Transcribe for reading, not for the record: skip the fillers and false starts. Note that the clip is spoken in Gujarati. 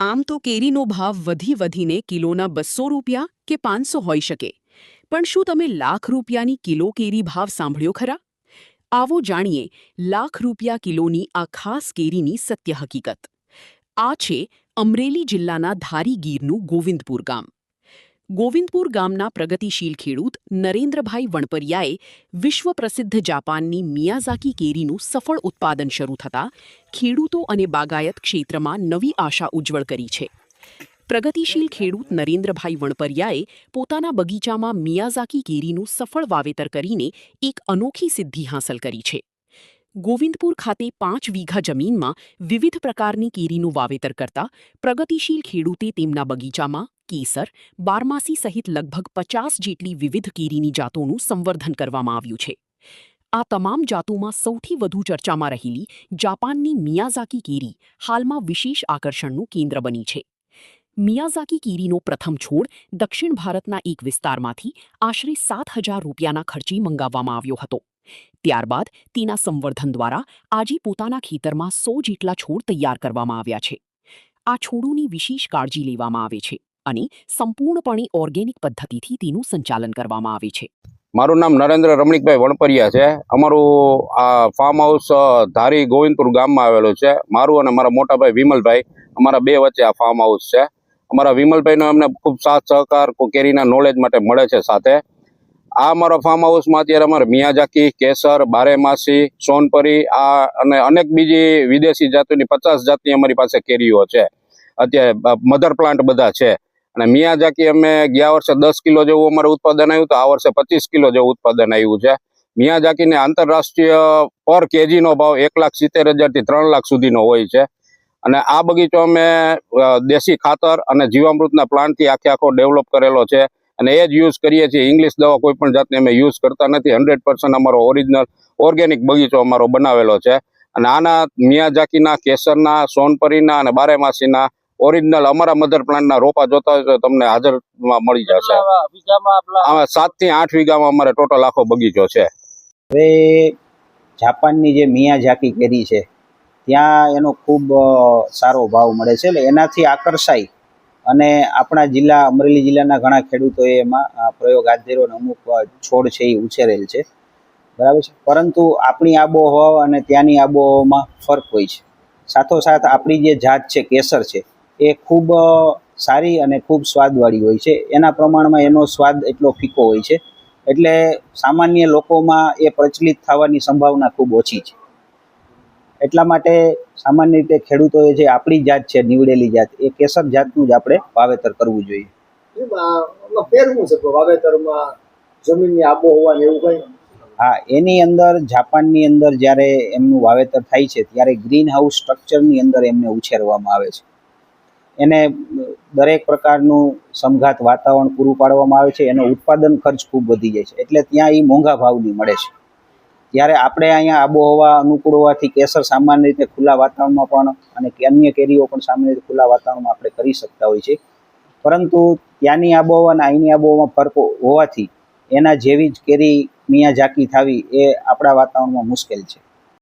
આમ તો કેરીનો ભાવ વધીને કિલોના 200 રૂપિયા કે 500 હોઈ શકે, પણ શું તમે લાખ રૂપિયાની કિલો કેરી ભાવ સાંભળ્યો ખરા? આવો જાણીએ લાખ રૂપિયા કિલોની આ ખાસ કેરીની સત્ય હકીકત. આ છે અમરેલી જિલ્લાના ધારી ગીરનું ગોવિંદપુર ગામ. ગોવિંદપુર ગામના પ્રગતિશીલ ખેડૂત નરેન્દ્રભાઈ વણપરિયાએ વિશ્વ પ્રસિદ્ધ જાપાનની મિયાઝાકી કેરીનું સફળ ઉત્પાદન શરૂ થતાં ખેડૂતો અને બાગાયત ક્ષેત્રમાં નવી આશા ઉજ્જવળ કરી છે. પ્રગતિશીલ ખેડૂત નરેન્દ્રભાઈ વણપરિયાએ પોતાના બગીચામાં મિયાઝાકી કેરીનું સફળ વાવેતર કરીને એક અનોખી સિદ્ધિ હાંસલ કરી છે. ગોવિંદપુર ખાતે 5 વીઘા જમીનમાં વિવિધ પ્રકારની કેરીનું વાવેતર કરતા પ્રગતિશીલ ખેડૂતે તેમના બગીચામાં કેસર, બારમાસી સહિત લગભગ 50 જેટલી વિવિધ કેરીની જાતોનું સંવર્ધન કરવામાં આવ્યું છે. આ તમામ જાતોમાં સૌથી વધુ ચર્ચામાં રહેલી જાપાનની મિયાઝાકી કેરી હાલમાં વિશેષ આકર્ષણનું કેન્દ્ર બની છે. મિયાઝાકી કેરીનો પ્રથમ છોડ દક્ષિણ ભારતના એક વિસ્તારમાંથી આશરે 7,000 રૂપિયાના ખર્ચે મંગાવવામાં આવ્યો હતો. ત્યારબાદ તેના સંવર્ધન દ્વારા આજે પોતાના ખેતરમાં 100 જેટલા છોડ તૈયાર કરવામાં આવ્યા છે. આ છોડોની વિશેષ કાળજી લેવામાં આવે છે અને સંપૂર્ણપણે ઓર્ગેનિક પદ્ધતિથી તેનું સંચાલન કરવામાં આવે છે. મારું નામ નરેન્દ્ર રમણીકભાઈ વણપરિયા છે. અમારું આ ફાર્મ હાઉસ ધારી ગોવિંદપુર ગામમાં આવેલું છે. મારું અને મારા મોટા ભાઈ વિમલભાઈ, અમારા બે વચ્ચે આ ફાર્મ હાઉસ છે. અમારા વિમલભાઈનો અમને ખૂબ સાથ સહકાર કેરીના નોલેજ માટે મળે છે. સાથે આ અમારા ફાર્મ હાઉસમાં અત્યારે અમારે મિયાઝાકી, કેસર, બારેમાસી, સોનપરી આ અને અનેક બીજી વિદેશી જાતોની 50 જાતની અમારી પાસે કેરીઓ છે. અત્યારે મધર પ્લાન્ટ બધા છે. અને મિયાઝાકી અમે ગયા વર્ષે 10 કિલો જેવું અમારું ઉત્પાદન આવ્યું, તો આ વર્ષે 25 કિલો જેવું ઉત્પાદન આવ્યું છે. મિયાઝાકીને આંતરરાષ્ટ્રીય પર કેજીનો ભાવ 1,70,000 થી 3 લાખ સુધીનો હોય છે. અને આ બગીચો અમે દેશી ખાતર અને જીવામૃતના પ્લાન્ટથી આખો ડેવલપ કરેલો છે. અને એ જ યુઝ કરીએ છીએ. ઇંગ્લિશ દવા કોઈ પણ જાતની અમે યુઝ કરતા નથી. 100% અમારો ઓરિજિનલ ઓર્ગેનિક બગીચો અમારો બનાવેલો છે. અને આના મિયાઝાકીના, કેસરના, સોનપરીના અને બારેમાસીના ઓરિજિનલ અમારા મધર પ્લાન્ટના રોપા જોતા હોય તો તમને હાજરમાં મળી જશે. 7 થી 8 વીઘામાં અમારે ટોટલ આખો બગીચો છે. હવે જાપાનની જે મિયાઝાકી કેરી છે ત્યાં એનો ખૂબ સારો ભાવ મળે છે. એટલે એનાથી આકર્ષાઈ અને આપણા જિલ્લા અમરેલી જિલ્લાના ઘણા ખેડૂતોએ એમાં પ્રયોગ હાથ ધર્યો અને અમુક છોડ છે એ ઉછેરેલ છે. બરાબર છે. પરંતુ આપણી આબોહવા અને ત્યાંની આબોહવામાં ફરક હોય છે. સાથોસાથ આપણી જે જાત છે કેસર છે એ ખૂબ સારી અને ખૂબ સ્વાદવાળી હોય છે. એના પ્રમાણમાં એનો સ્વાદ એટલો ફીકો હોય છે, એટલે સામાન્ય લોકોમાં એ પ્રચલિત થવાની સંભાવના ખૂબ ઓછી છે. એટલા માટે સામાન્ય રીતે ખેડૂતોએ જે આપણી જાત છે, નીવડેલી જાત, એ કેસર જાતનું જ આપણે વાવેતર કરવું જોઈએ. હા, એની અંદર જાપાનની અંદર જ્યારે એમનું વાવેતર થાય છે ત્યારે ગ્રીન હાઉસ સ્ટ્રક્ચરની અંદર એમને ઉછેરવામાં આવે છે. એને દરેક પ્રકારનું સમઘાત વાતાવરણ પૂરું પાડવામાં આવે છે. એનો ઉત્પાદન ખર્ચ ખૂબ વધી જાય છે, એટલે ત્યાં એ મોંઘા ભાવની મળે છે. ત્યારે આપણે અહીંયા આબોહવા અનુકૂળ હોવાથી કેસર સામાન્ય રીતે ખુલ્લા વાતાવરણમાં પણ અને અન્ય કેરીઓ પણ સામાન્ય રીતે ખુલ્લા વાતાવરણમાં આપણે કરી શકતા હોય છે. પરંતુ ત્યાંની આબોહવા અને અહીંની આબોહવામાં ફરક હોવાથી એના જેવી જ કેરી મિયાઝાકી થવી એ આપણા વાતાવરણમાં મુશ્કેલ છે.